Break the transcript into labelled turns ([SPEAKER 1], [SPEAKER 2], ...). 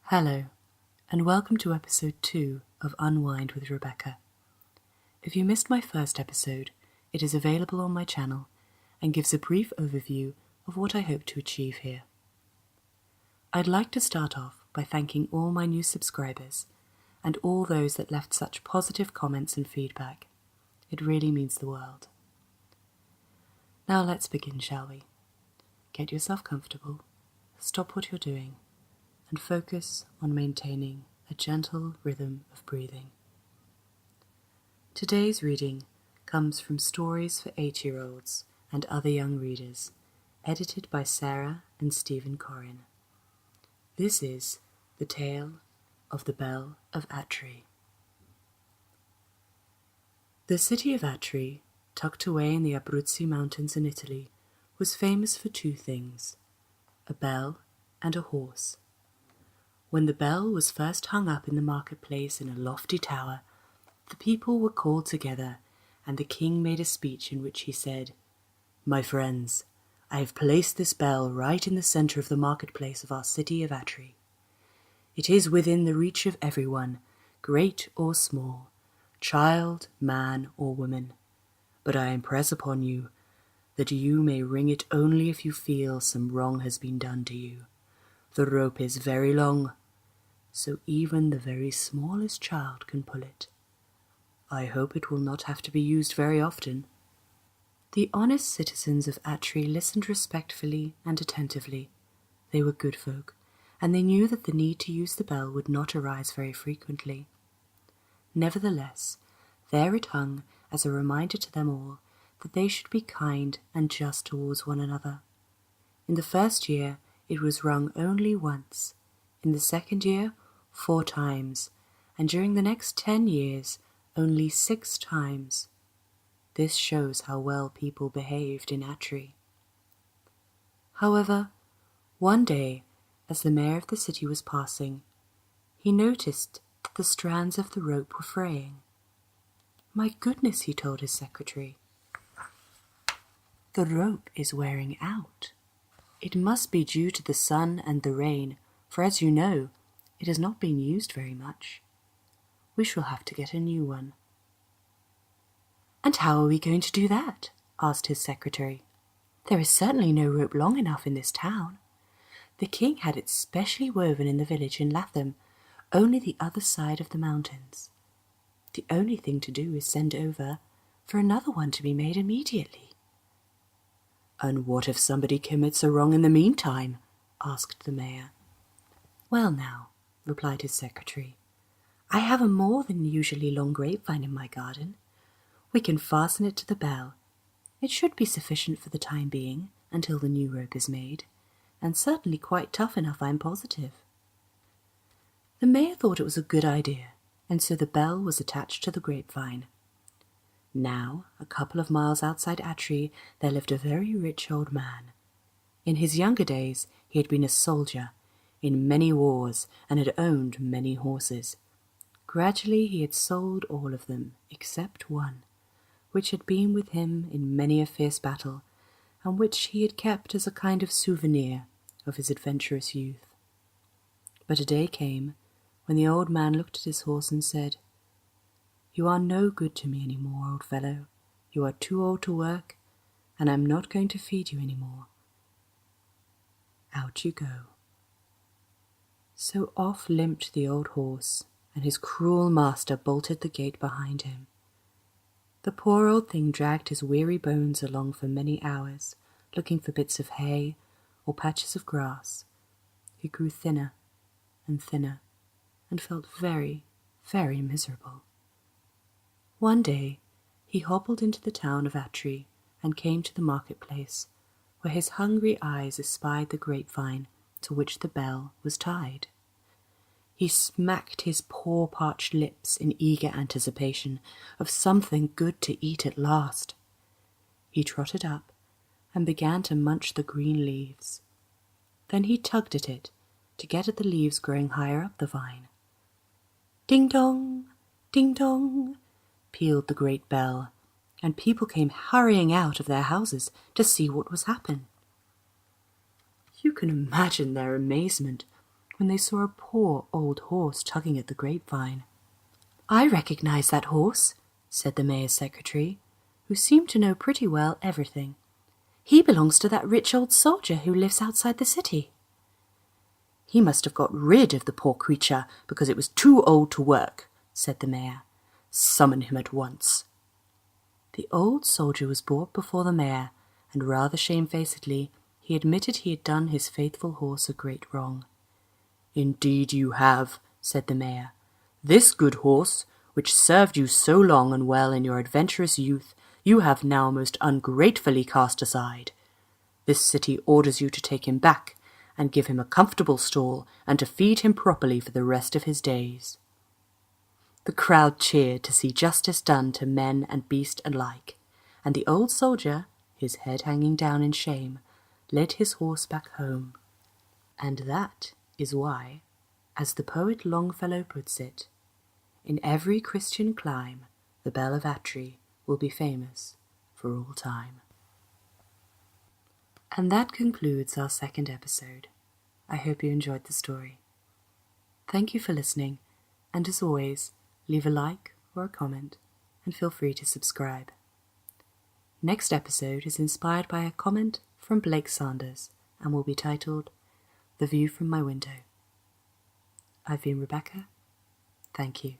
[SPEAKER 1] Hello, and welcome to episode 2 of Unwind with Rebecca. If you missed my first episode, it is available on my channel and gives a brief overview of what I hope to achieve here. I'd like to start off by thanking all my new subscribers and all those that left such positive comments and feedback. It really means the world. Now let's begin, shall we? Get yourself comfortable, stop what you're doing, and focus on maintaining a gentle rhythm of breathing. Today's reading comes from Stories for 8-year-olds and Other Young Readers, edited by Sarah and Stephen Corrin. This is The Tale of the Bell of Atri. The city of Atri, tucked away in the Abruzzi Mountains in Italy, was famous for two things: a bell and a horse. When the bell was first hung up in the marketplace in a lofty tower, the people were called together, and the king made a speech in which he said, "My friends, I have placed this bell right in the centre of the marketplace of our city of Atri. It is within the reach of everyone, great or small, child, man, or woman. But I impress upon you that you may ring it only if you feel some wrong has been done to you. The rope is very long, so even the very smallest child can pull it. I hope it will not have to be used very often." The honest citizens of Atri listened respectfully and attentively. They were good folk, and they knew that the need to use the bell would not arise very frequently. Nevertheless, there it hung as a reminder to them all that they should be kind and just towards one another. In the first year, it was rung only once, in the second year 4 times, and during the next 10 years only 6 times. This shows how well people behaved in Atri. However, one day, as the mayor of the city was passing, he noticed that the strands of the rope were fraying. "My goodness," he told his secretary, "the rope is wearing out. It must be due to the sun and the rain, for as you know, it has not been used very much. We shall have to get a new one." "And how are we going to do that?" asked his secretary. "There is certainly no rope long enough in this town. The king had it specially woven in the village in Latham, only the other side of the mountains. The only thing to do is send over for another one to be made immediately." "And what if somebody commits a wrong in the meantime?" asked the mayor. "Well now," replied his secretary, "I have a more than usually long grapevine in my garden. We can fasten it to the bell. It should be sufficient for the time being, until the new rope is made, and certainly quite tough enough, I'm positive." The mayor thought it was a good idea, and so the bell was attached to the grapevine. Now, a couple of miles outside Atri, there lived a very rich old man. In his younger days, he had been a soldier in many wars and had owned many horses. Gradually, he had sold all of them, except one, which had been with him in many a fierce battle, and which he had kept as a kind of souvenir of his adventurous youth. But a day came when the old man looked at his horse and said, "You are no good to me any more, old fellow. You are too old to work, and I'm not going to feed you any more. Out you go." So off limped the old horse, and his cruel master bolted the gate behind him. The poor old thing dragged his weary bones along for many hours, looking for bits of hay or patches of grass. He grew thinner and thinner, and felt very, very miserable. One day he hobbled into the town of Atri and came to the marketplace, where his hungry eyes espied the grapevine to which the bell was tied. He smacked his poor parched lips in eager anticipation of something good to eat at last. He trotted up and began to munch the green leaves. Then he tugged at it to get at the leaves growing higher up the vine. Ding-dong, ding-dong, pealed the great bell, and people came hurrying out of their houses to see what was happening. You can imagine their amazement when they saw a poor old horse tugging at the grapevine. "I recognize that horse," said the mayor's secretary, who seemed to know pretty well everything. "He belongs to that rich old soldier who lives outside the city." "He must have got rid of the poor creature because it was too old to work," said the mayor. "Summon him at once." The old soldier was brought before the mayor, and rather shamefacedly he admitted he had done his faithful horse a great wrong. "Indeed you have," said the mayor. "This good horse, which served you so long and well in your adventurous youth, you have now most ungratefully cast aside. This city orders you to take him back, and give him a comfortable stall, and to feed him properly for the rest of his days." The crowd cheered to see justice done to men and beast alike, and the old soldier, his head hanging down in shame, led his horse back home. And that is why, as the poet Longfellow puts it, in every Christian clime the bell of Atri will be famous for all time. And that concludes our second episode. I hope you enjoyed the story. Thank you for listening, and as always, leave a like or a comment, and feel free to subscribe. Next episode is inspired by a comment from Blake Sanders and will be titled The View from My Window. I've been Rebecca. Thank you.